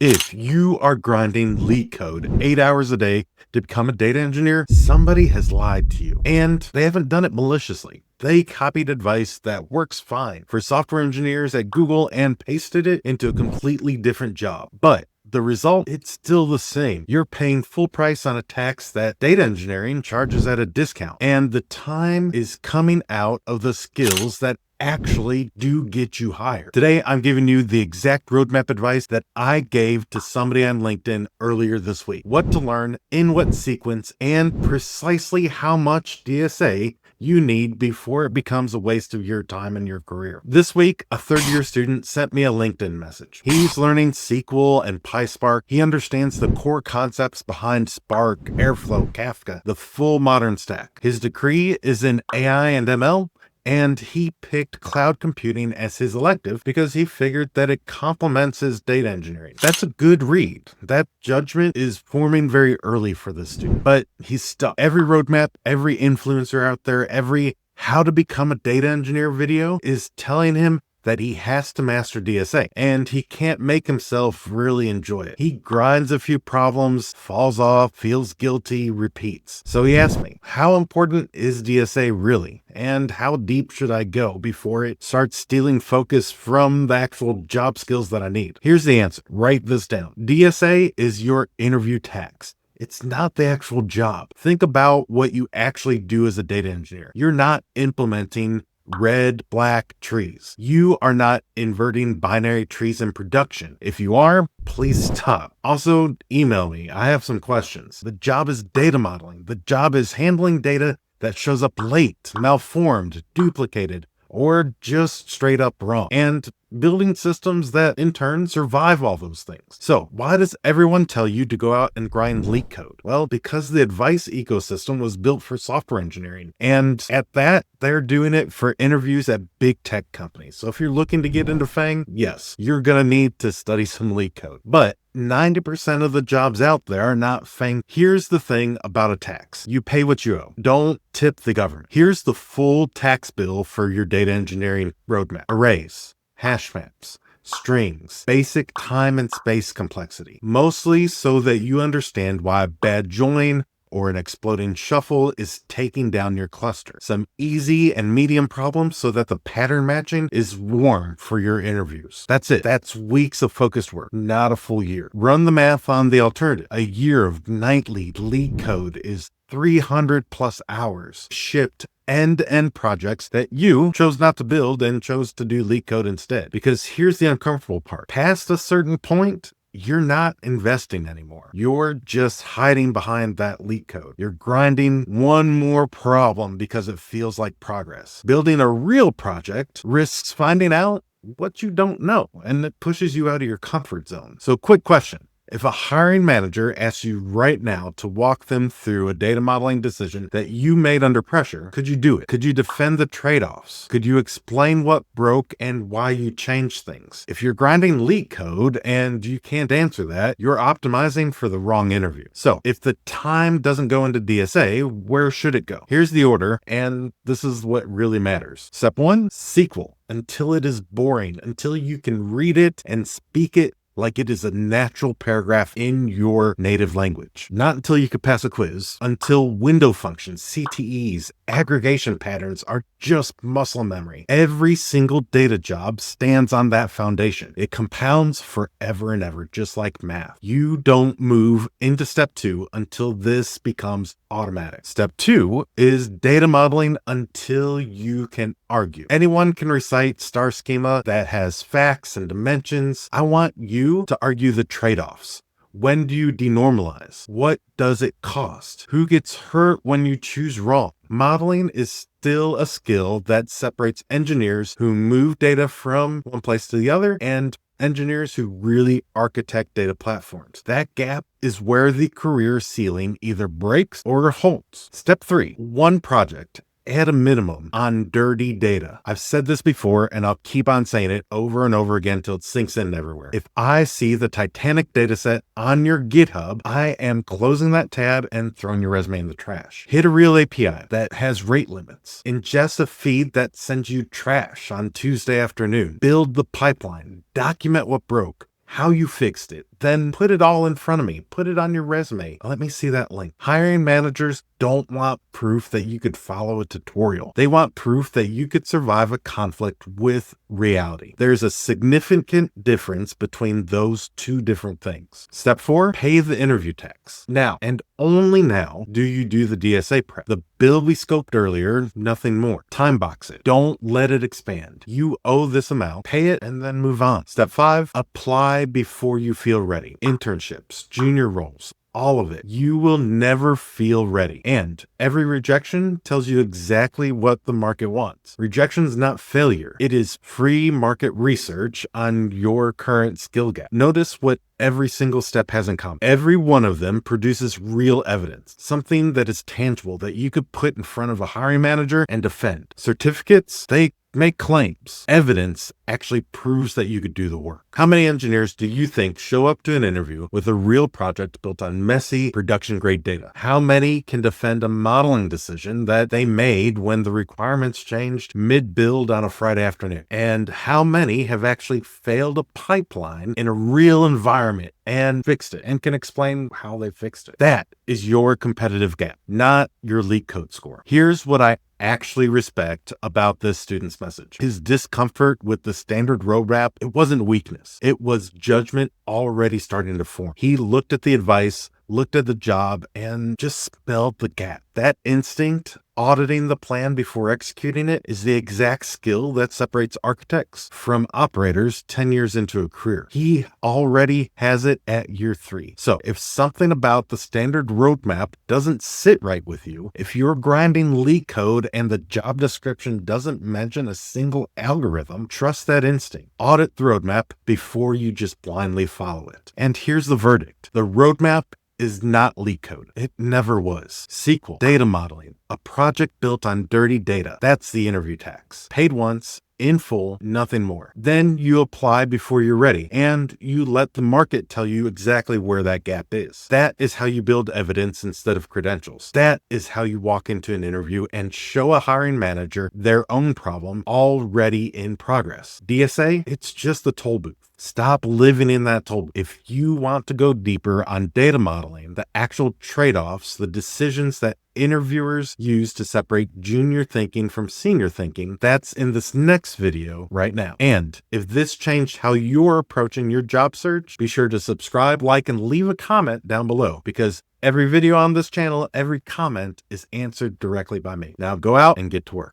If you are grinding LeetCode 8 hours a day to become a data engineer, somebody has lied to you, and they haven't done it maliciously. They copied advice that works fine for software engineers at Google and pasted it into a completely different job. But the result, it's still the same. You're paying full price on a tax that data engineering charges at a discount. And the time is coming out of the skills that actually do get you hired. Today, I'm giving you the exact roadmap advice that I gave to somebody on LinkedIn earlier this week. What to learn, in what sequence, and precisely how much DSA you need before it becomes a waste of your time and your career. This week, a third-year student sent me a LinkedIn message. He's learning SQL and PySpark. He understands the core concepts behind Spark, Airflow, Kafka, the full modern stack. His degree is in AI and ML, and he picked cloud computing as his elective because he figured that it complements his data engineering. That's a good read. That judgment is forming very early for this student, but he's stuck. Every roadmap, every influencer out there, every how to become a data engineer video is telling him that he has to master DSA, and he can't make himself really enjoy it. He grinds a few problems, falls off, feels guilty, repeats. So he asked me, how important is DSA really? And how deep should I go before it starts stealing focus from the actual job skills that I need? Here's the answer. Write this down. DSA is your interview tax. It's not the actual job. Think about what you actually do as a data engineer. You're not implementing red, black trees. You are not inverting binary trees in production. If you are, please stop. Also, email me. I have some questions. The job is data modeling. The job is handling data that shows up late, malformed, duplicated, or just straight up wrong, and building systems that in turn survive all those things. So why does everyone tell you to go out and grind LeetCode? Well, because the advice ecosystem was built for software engineering, and at that, they're doing it for interviews at big tech companies. So if you're looking to get into FANG, yes, you're gonna need to study some LeetCode. But 90% of the jobs out there are not FANG. Here's the thing about a tax. You pay what you owe. Don't tip the government. Here's the full tax bill for your data engineering roadmap. Arrays, hash maps, strings, basic time and space complexity, mostly so that you understand why a bad join or an exploding shuffle is taking down your cluster. Some easy and medium problems so that the pattern matching is warm for your interviews. That's it. That's weeks of focused work, not a full year. Run the math on the alternative. A year of nightly LeetCode is 300 plus hours shipped end-to-end projects that you chose not to build and chose to do LeetCode instead. Because here's the uncomfortable part. Past a certain point, you're not investing anymore. You're just hiding behind that LeetCode. You're grinding one more problem because it feels like progress. Building a real project risks finding out what you don't know, and it pushes you out of your comfort zone. So quick question. If a hiring manager asks you right now to walk them through a data modeling decision that you made under pressure, could you do it? Could you defend the trade-offs? Could you explain what broke and why you changed things? If you're grinding LeetCode and you can't answer that, you're optimizing for the wrong interview. So if the time doesn't go into DSA, where should it go? Here's the order, and this is what really matters. Step 1, SQL. Until it is boring, until you can read it and speak it like it is a natural paragraph in your native language. Not until you could pass a quiz, until window functions, CTEs, aggregation patterns are just muscle memory. Every single data job stands on that foundation. It compounds forever and ever, just like math. You don't move into step 2 until this becomes automatic. Step 2 is data modeling until you can argue. Anyone can recite star schema that has facts and dimensions. I want you to argue the trade-offs. When do you denormalize? What does it cost? Who gets hurt when you choose wrong? Modeling is still a skill that separates engineers who move data from one place to the other and engineers who really architect data platforms. That gap is where the career ceiling either breaks or holds. Step 3, one project at a minimum on dirty data. I've said this before, and I'll keep on saying it over and over again till it sinks in everywhere. If I see the Titanic dataset on your GitHub, I am closing that tab and throwing your resume in the trash. Hit a real API that has rate limits. Ingest a feed that sends you trash on Tuesday afternoon. Build the pipeline. Document what broke. how you fixed it. Then put it all in front of me. Put it on your resume. Let me see that link. Hiring managers don't want proof that you could follow a tutorial. They want proof that you could survive a conflict with reality. There's a significant difference between those two different things. Step 4, pay the interview tax. Now, and only now, do you do the DSA prep. The bill we scoped earlier, nothing more. Time box it. Don't let it expand. You owe this amount. Pay it and then move on. Step 5, apply before you feel ready. Internships, junior roles, all of it. You will never feel ready. And every rejection tells you exactly what the market wants. Rejection is not failure. It is free market research on your current skill gap. Notice what every single step has in common. Every one of them produces real evidence, something that is tangible that you could put in front of a hiring manager and defend. Certificates, they make claims. Evidence actually proves that you could do the work. How many engineers do you think show up to an interview with a real project built on messy production grade data? How many can defend a modeling decision that they made when the requirements changed mid-build on a Friday afternoon? And how many have actually failed a pipeline in a real environment and fixed it and can explain how they fixed it? That is your competitive gap, not your LeetCode score. Here's what I actually respect about this student's message. His discomfort with the standard roadmap, it wasn't weakness. It was judgment already starting to form. He looked at the advice, looked at the job, and just spelled the gap. That instinct, auditing the plan before executing it, is the exact skill that separates architects from operators 10 years into a career. He already has it at year 3. So if something about the standard roadmap doesn't sit right with you, if you're grinding LeetCode and the job description doesn't mention a single algorithm, trust that instinct. Audit the roadmap before you just blindly follow it. And here's the verdict. The roadmap is not LeetCode. It never was. SQL, data modeling, a project built on dirty data. That's the interview tax. Paid once, in full, nothing more. Then you apply before you're ready, and you let the market tell you exactly where that gap is. That is how you build evidence instead of credentials. That is how you walk into an interview and show a hiring manager their own problem already in progress. DSA, it's just the toll booth. Stop living in that toll booth. If you want to go deeper on data modeling, the actual trade-offs, the decisions that interviewers use to separate junior thinking from senior thinking, that's in this next video right now. And if this changed how you're approaching your job search, be sure to subscribe, like, and leave a comment down below, because every video on this channel, every comment is answered directly by me. Now go out and get to work.